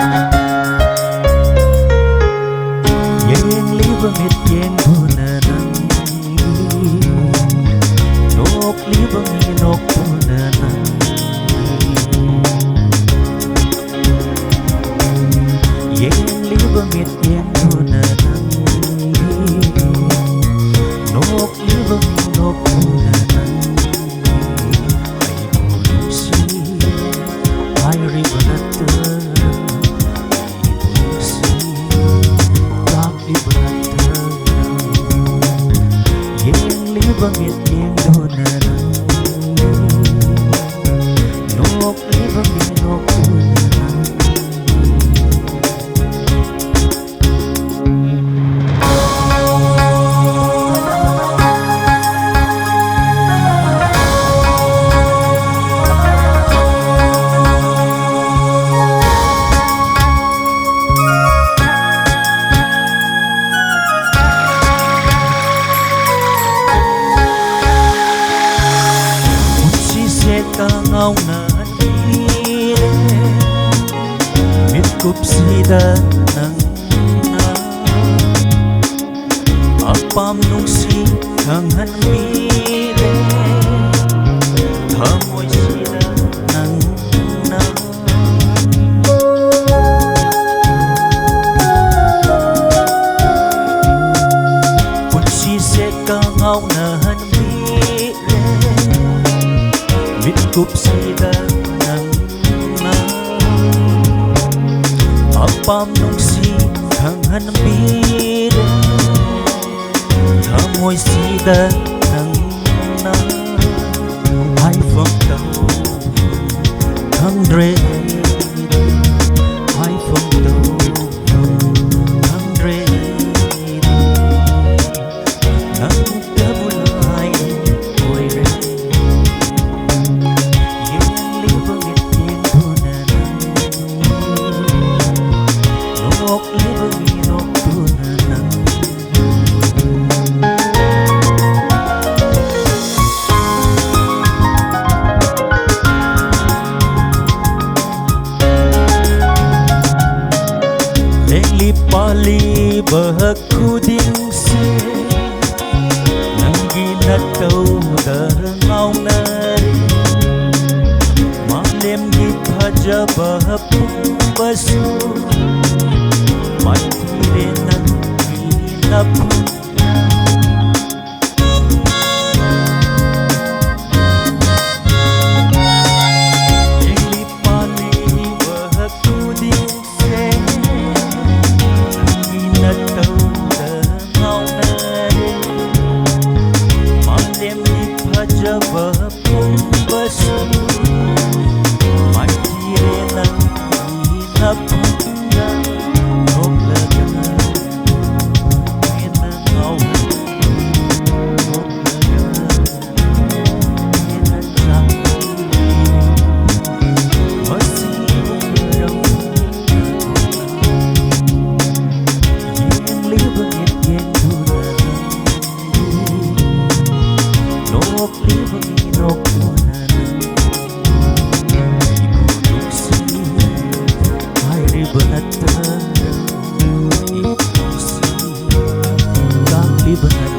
Yang libangit yang bunanan Nok libang inok bunanan Yang libangit yang bunanan Nok libang inok bunanan Ay bulusi Ay ribanatan Bangit yang donaran Nok libang inok bunanan Ngau nan mire mit kup sida nang na apam nung si kang han mire thamoy sida nang na punsi se ka ngau nan Kup sida nang na Apam nung si kang hanbire Thamoy sida nang na Ay phong tao kang dre Ay phong tao kang dre Nang kabulay oy re Nok libang inok bunanan Lengli pali bahag kuding se Nang ginataw darangau nari Malem gipaja bahapung baso Matire nang hinapun Yang lipali bahag kuding se Nang hinataw dangau nari Malem ipaja bahapung baso Matire nang hinapun Nok libang inok bunanan Ibulusi ay ribanatan Ibusi kang libanatan